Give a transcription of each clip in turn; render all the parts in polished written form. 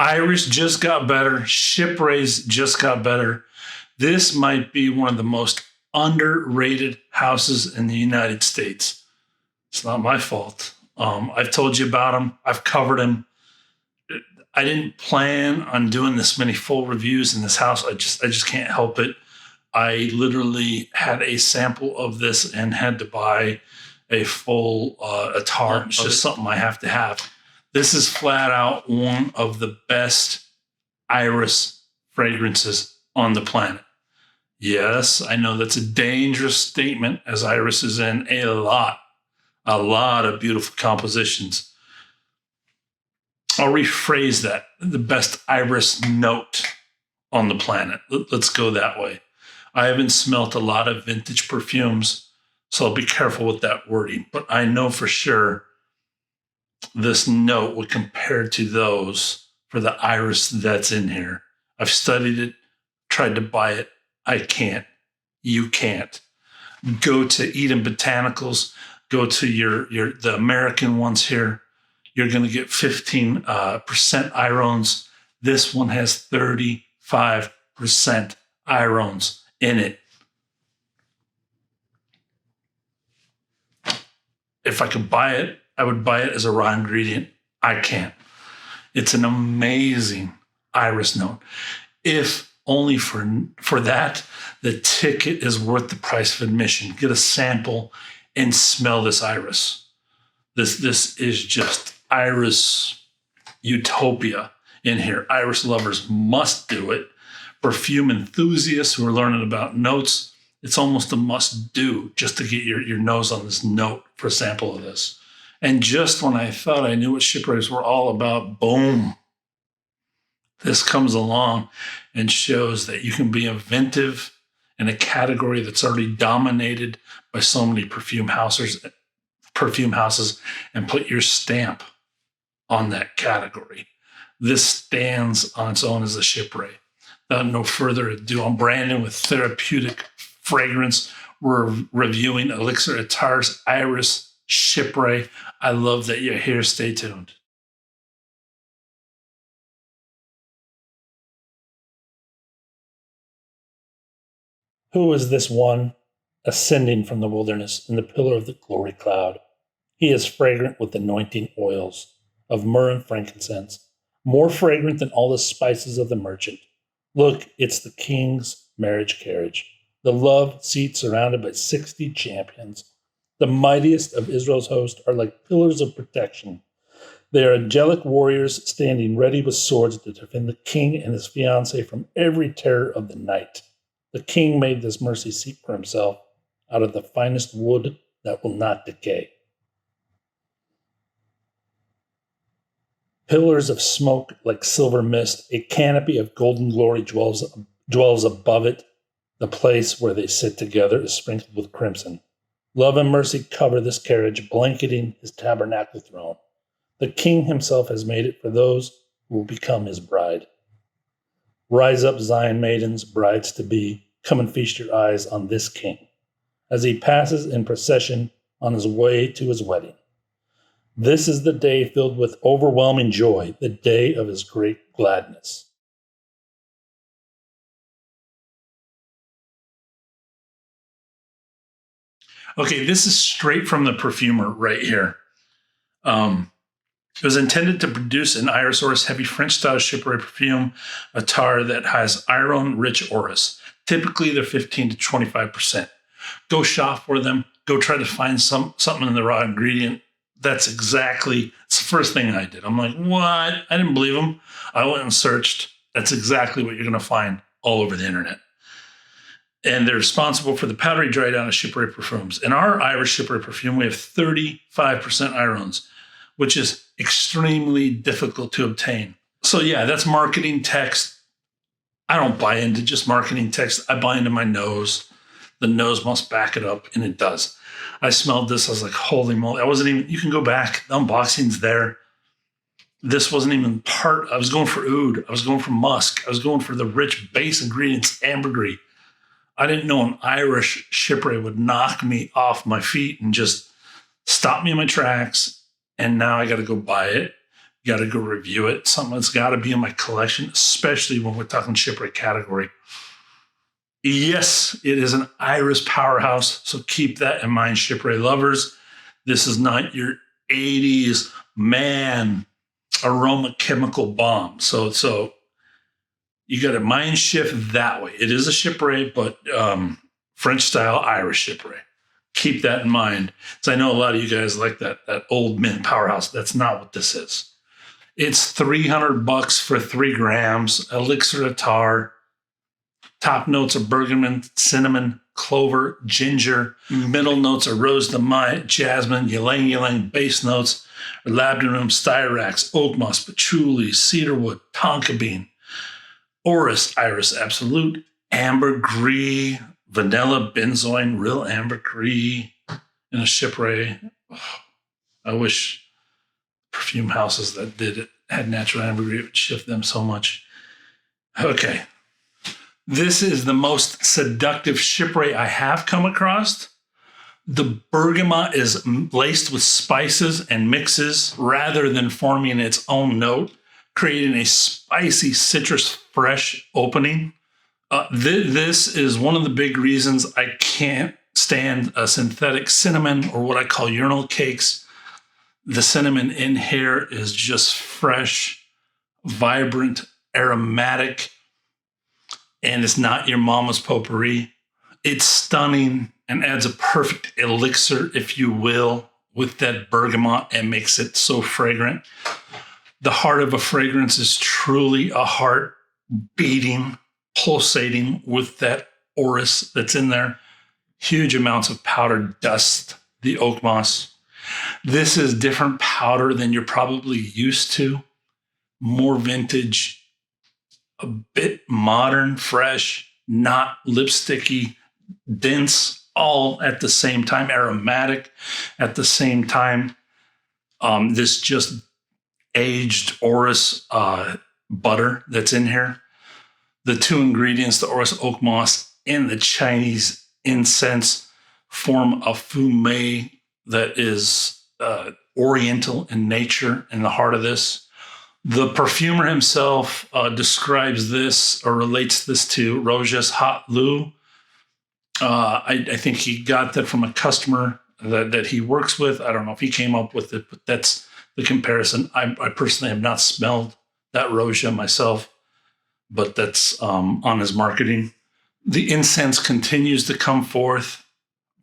Iris just got better. Chypres just got better. This might be one of the most underrated houses in the United States. It's not my fault. I've told you about them. I've covered them. I didn't plan on doing this many full reviews in this house. I just can't help it. I literally had a sample of this and had to buy a full Attar. It's just something I have to have. This is flat out one of the best iris fragrances on the planet. Yes, I know that's a dangerous statement, as iris is in a lot of beautiful compositions. I'll rephrase that. The best iris note on the planet. Let's go that way. I haven't smelt a lot of vintage perfumes, so I'll be careful with that wording. But I know for sure this note would compare to those for the iris that's in here. I've studied it, tried to buy it. I can't. You can't. Go to Eden Botanicals. Go to the American ones here. You're going to get 15% irones. This one has 35% irones in it. If I could buy it, I would buy it as a raw ingredient. I can't. It's an amazing iris note. If only for that, the ticket is worth the price of admission. Get a sample and smell this iris. This is just iris utopia in here. Iris lovers must do it. Perfume enthusiasts who are learning about notes, it's almost a must do just to get your nose on this note for a sample of this. And just when I thought I knew what chypres were all about, boom, this comes along and shows that you can be inventive in a category that's already dominated by so many perfume houses and put your stamp on that category. This stands on its own as a chypre. Without no further ado, I'm Brandon with Therapeutic Fragrance. We're reviewing Elixir Attar's Iris Chypre. I love that you're here. Stay tuned. Who is this one ascending from the wilderness in the pillar of the glory cloud? He is fragrant with anointing oils of myrrh and frankincense, more fragrant than all the spices of the merchant. Look, it's the king's marriage carriage, the love seat surrounded by 60 champions. The mightiest of Israel's host are like pillars of protection. They are angelic warriors standing ready with swords to defend the king and his fiancée from every terror of the night. The king made this mercy seat for himself out of the finest wood that will not decay. Pillars of smoke like silver mist, a canopy of golden glory dwells above it. The place where they sit together is sprinkled with crimson. Love and mercy cover this carriage, blanketing his tabernacle throne. The king himself has made it for those who will become his bride. Rise up, Zion maidens, brides to be. Come and feast your eyes on this king as he passes in procession on his way to his wedding. This is the day filled with overwhelming joy, the day of his great gladness. Okay, this is straight from the Perfumer right here. It was intended to produce an iris orris heavy French-style chypre perfume, attar that has irone-rich orris. Typically, they're 15 to 25%. Go shop for them. Go try to find something in the raw ingredient. It's the first thing I did. I'm like, what? I didn't believe them. I went and searched. That's exactly what you're going to find all over the internet. And they're responsible for the powdery drydown of chypre perfumes. In our Iris Chypre perfume, we have 35% irones, which is extremely difficult to obtain. So yeah, that's marketing text. I don't buy into just marketing text. I buy into my nose. The nose must back it up, and it does. I smelled this. I was like, holy moly. You can go back. The unboxing's there. This wasn't even part. I was going for oud. I was going for musk. I was going for the rich base ingredients, ambergris. I didn't know an Irish chypre would knock me off my feet and just stop me in my tracks. And now I got to go buy it got to go review it. Something that's got to be in my collection, especially when we're talking Chypre category. Yes, it is an iris powerhouse, so keep that in mind, Chypre lovers. This is not your 80s man aroma chemical bomb. So you got to mind shift that way. It is a Chypre, but French style Irish Chypre. Keep that in mind. So I know a lot of you guys like that old mint powerhouse. That's not what this is. It's $300 for 3 grams. Elixir Attar. Top notes are bergamot, cinnamon, clover, ginger. Middle notes are rose de mai, jasmine, ylang ylang. Base notes are labdanum, styrax, oak moss, patchouli, cedarwood, tonka bean, orris, iris absolute, ambergris, vanilla, benzoin, real ambergris in a Chypre. Oh, I wish perfume houses that did it had natural ambergris. It would shift them so much. Okay. This is the most seductive Chypre I have come across. The bergamot is laced with spices and mixes rather than forming its own note, creating a spicy citrus fresh opening. This is one of the big reasons I can't stand a synthetic cinnamon or what I call urinal cakes. The cinnamon in here is just fresh, vibrant, aromatic, and it's not your mama's potpourri. It's stunning and adds a perfect elixir, if you will, with that bergamot and makes it so fragrant. The heart of a fragrance is truly a heart beating, pulsating with that orris that's in there. Huge amounts of powdered dust, the oak moss. This is different powder than you're probably used to. More vintage, a bit modern, fresh, not lipsticky, dense, all at the same time, aromatic at the same time. This just aged orris butter that's in here. The 2 ingredients, the orris oak moss and the Chinese incense, form a fume that is oriental in nature in the heart of this. The perfumer himself describes this or relates this to Roja's Haute Luxe. I think he got that from a customer that he works with. I don't know if he came up with it, but that's the comparison. I personally have not smelled that Roja myself, but that's on his marketing. The incense continues to come forth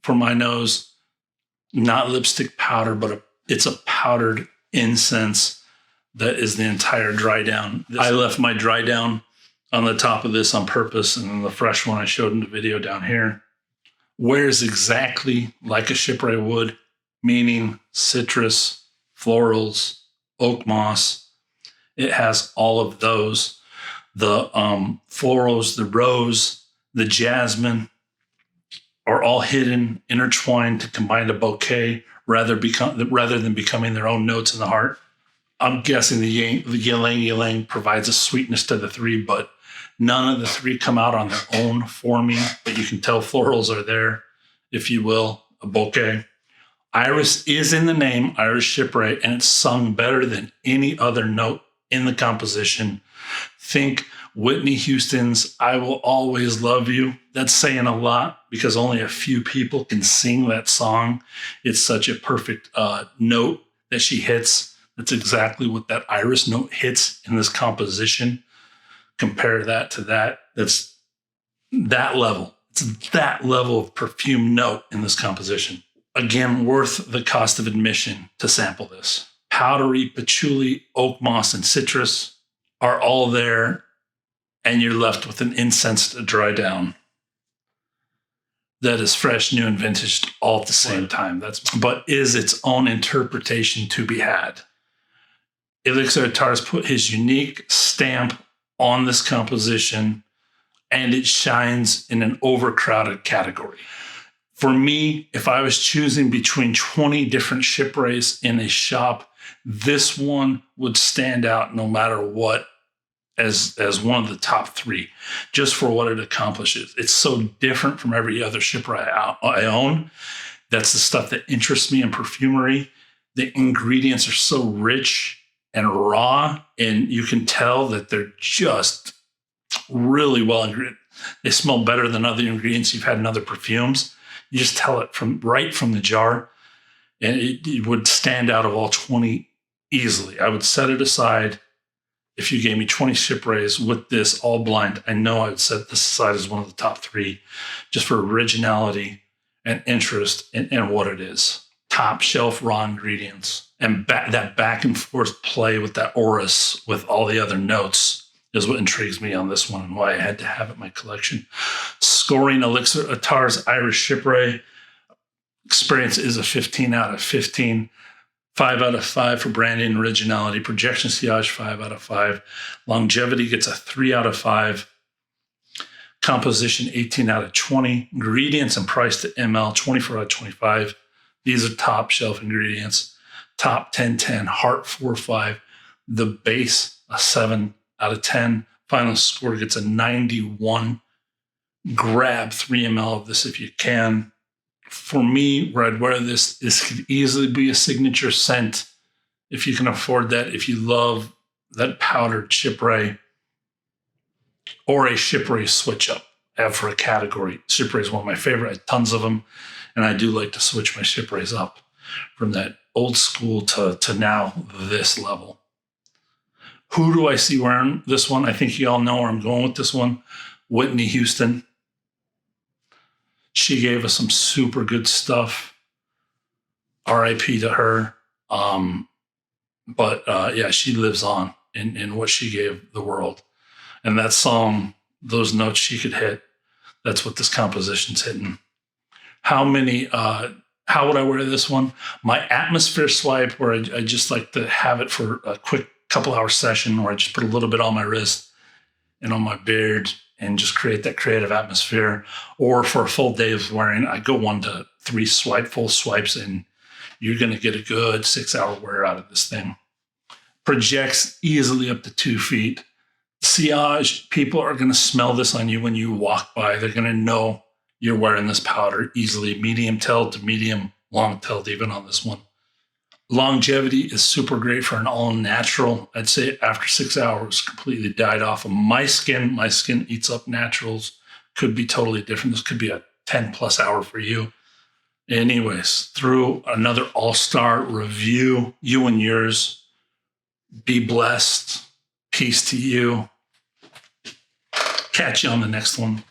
from my nose. Not lipstick powder, but it's a powdered incense. That is the entire dry down. I left my dry down on the top of this on purpose, and then the fresh one I showed in the video down here wears exactly like a Chypre would, meaning citrus, florals, oak moss. It has all of those. The florals, the rose, the jasmine are all hidden, intertwined to combine a bouquet rather than becoming their own notes in the heart. I'm guessing the ylang ylang provides a sweetness to the 3, but none of the 3 come out on their own for me. But you can tell florals are there, if you will, a bouquet. Iris is in the name, Iris Chypre, and it's sung better than any other note in the composition. Think Whitney Houston's I Will Always Love You. That's saying a lot because only a few people can sing that song. It's such a perfect note that she hits. That's exactly what that iris note hits in this composition. Compare that to that. That's that level. It's that level of perfume note in this composition. Again, worth the cost of admission to sample this. Powdery, patchouli, oak moss, and citrus are all there, and you're left with an incense to dry down that is fresh, new, and vintage all at the same time. But is its own interpretation to be had. Elixir Attar has put his unique stamp on this composition, and it shines in an overcrowded category. For me, if I was choosing between 20 different Chypres in a shop, this one would stand out no matter what as one of the top 3, just for what it accomplishes. It's so different from every other Chypre I own. That's the stuff that interests me in perfumery. The ingredients are so rich and raw, and you can tell that they're just really well ingredients. They smell better than other ingredients you've had in other perfumes. You just tell it right from the jar, and it would stand out of all 20 easily. I would set it aside. If you gave me 20 chypres with this all blind, I know I would set this aside as one of the top 3 just for originality and interest in what it is. Top shelf raw ingredients. And that back and forth play with that orris with all the other notes is what intrigues me on this one and why I had to have it in my collection. Scoring Elixir Attar Iris Chypre. Experience is a 15 out of 15. 5 out of 5 for branding and originality. Projection sillage, 5 out of 5. Longevity gets a 3 out of 5. Composition, 18 out of 20. Ingredients and price to ml, 24 out of 25. These are top shelf ingredients. Top 10, heart 4, 5. The base, a 7 out of 10. Final score gets a 91. Grab 3 ml of this if you can. For me, where I'd wear this could easily be a signature scent if you can afford that. If you love that powdered chypre or a chypre switch up, for a category. Chypre is one of my favorite. I have tons of them, and I do like to switch my chypres up from that old school to now this level. Who do I see wearing this one? I think you all know where I'm going with this one. Whitney Houston. She gave us some super good stuff. RIP to her. But she lives on in what she gave the world. And that song, those notes she could hit, that's what this composition's hitting. How would I wear this one? My atmosphere swipe, where I just like to have it for a quick couple hour session where I just put a little bit on my wrist and on my beard and just create that creative atmosphere. Or for a full day of wearing, I go 1 to 3 full swipes, and you're going to get a good 6-hour wear out of this thing. Projects easily up to 2 feet. Sillage, people are going to smell this on you when you walk by. They're going to know you're wearing this powder easily. Medium tailed to medium long tailed even on this one. Longevity is super great for an all natural. I'd say after 6 hours, completely died off of my skin. My skin eats up naturals. Could be totally different. This could be a 10 plus hour for you. Anyways, through another all-star review, you and yours. Be blessed. Peace to you. Catch you on the next one.